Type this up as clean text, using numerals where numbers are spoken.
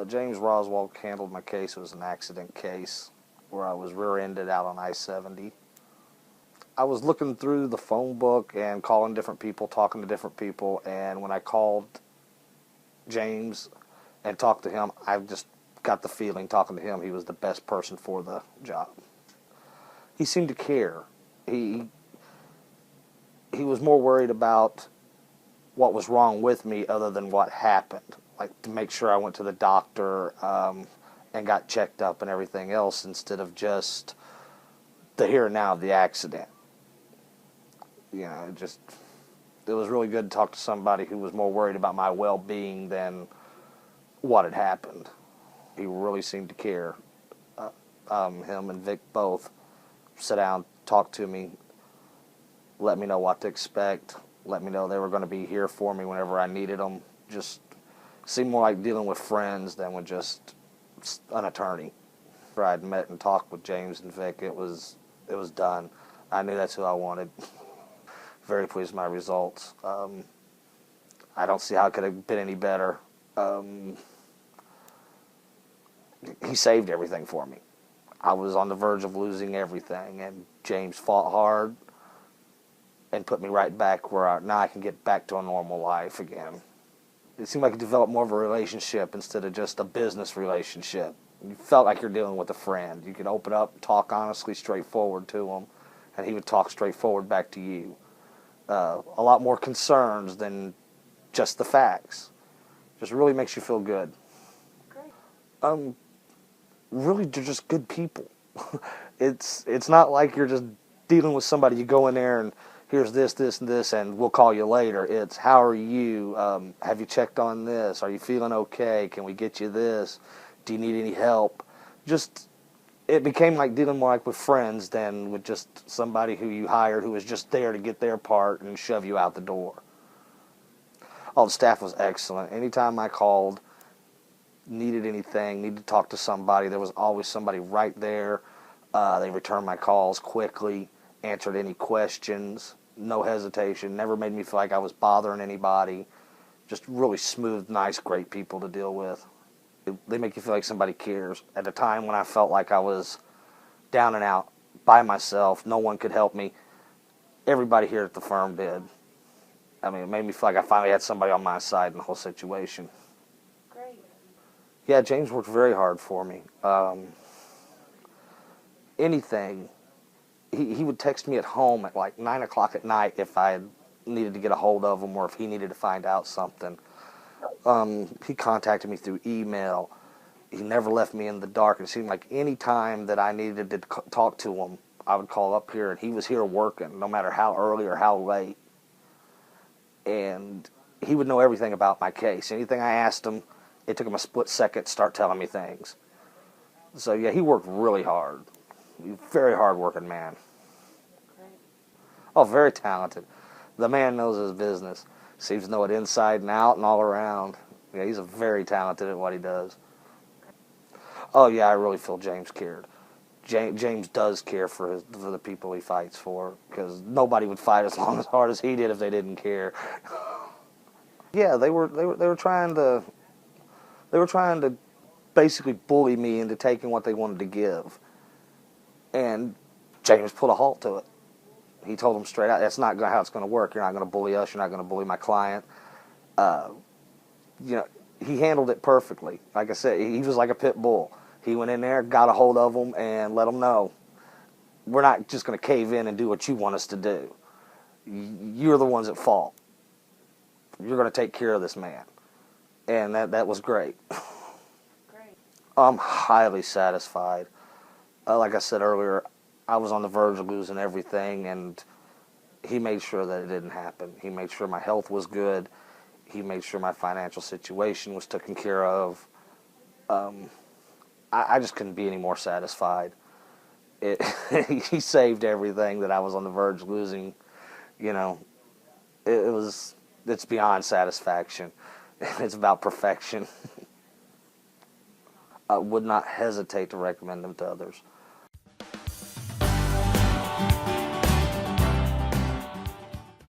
James Roswell handled my case. It was an accident case where I was rear-ended out on I-70. I was looking through the phone book and calling different people, talking to different people, and when I called James and talked to him, I just got the feeling, talking to him, he was the best person for the job. He seemed to care. He was more worried about what was wrong with me other than what happened, like to make sure I went to the doctor and got checked up and everything else instead of just the here and now of the accident. You know, it was really good to talk to somebody who was more worried about my well-being than what had happened. He really seemed to care. Him and Vic both sit down, talk to me, let me know what to expect, let me know they were going to be here for me whenever I needed them. Just seemed more like dealing with friends than with just an attorney. After I'd met and talked with James and Vic, it was done. I knew that's who I wanted. Very pleased with my results. I don't see how it could have been any better. He saved everything for me. I was on the verge of losing everything, and James fought hard and put me right back where now I can get back to a normal life again. It seemed like it developed more of a relationship instead of just a business relationship. You felt like you're dealing with a friend. You could open up, talk honestly, straightforward to him, and he would talk straightforward back to you. A lot more concerns than just the facts. Just really makes you feel good. Great. Really, they're just good people. It's not like you're just dealing with somebody. You go in there and here's this, this, and this, and we'll call you later. It's how are you? Have you checked on this? Are you feeling okay? Can we get you this? Do you need any help? It became like dealing more like with friends than with just somebody who you hired who was just there to get their part and shove you out the door. Oh, the staff was excellent. Anytime I called, needed anything, needed to talk to somebody, there was always somebody right there. They returned my calls quickly, answered any questions, no hesitation, never made me feel like I was bothering anybody. Just really smooth, nice, great people to deal with. They make you feel like somebody cares. At a time when I felt like I was down and out, by myself, no one could help me, everybody here at the firm did. I mean, it made me feel like I finally had somebody on my side in the whole situation. Great. Yeah, James worked very hard for me. Anything. He would text me at home at like 9 o'clock at night if I needed to get a hold of him or if he needed to find out something. He contacted me through email. He never left me in the dark. It seemed like any time that I needed to talk to him, I would call up here, and he was here working, no matter how early or how late. And he would know everything about my case. Anything I asked him, it took him a split second to start telling me things. So, yeah, he worked really hard. He's a very hard-working man. Great. Oh, very talented. The man knows his business. Seems to know it inside and out and all around. Yeah, he's very talented at what he does. Oh, yeah, I really feel James cared. James does care for the people he fights for, because nobody would fight as hard as he did if they didn't care. Yeah, they were trying to basically bully me into taking what they wanted to give, and James put a halt to it. He told them straight out, that's not how it's going to work. You're not going to bully us. You're not going to bully my client. He handled it perfectly. Like I said, he was like a pit bull. He went in there, got a hold of them, and let them know, we're not just going to cave in and do what you want us to do. You're the ones at fault. You're going to take care of this man. And that was great. Great. I'm highly satisfied. Like I said earlier, I was on the verge of losing everything, and he made sure that it didn't happen. He made sure my health was good. He made sure my financial situation was taken care of. I just couldn't be any more satisfied. He saved everything that I was on the verge of losing. You know, it's beyond satisfaction. It's about perfection. I would not hesitate to recommend them to others.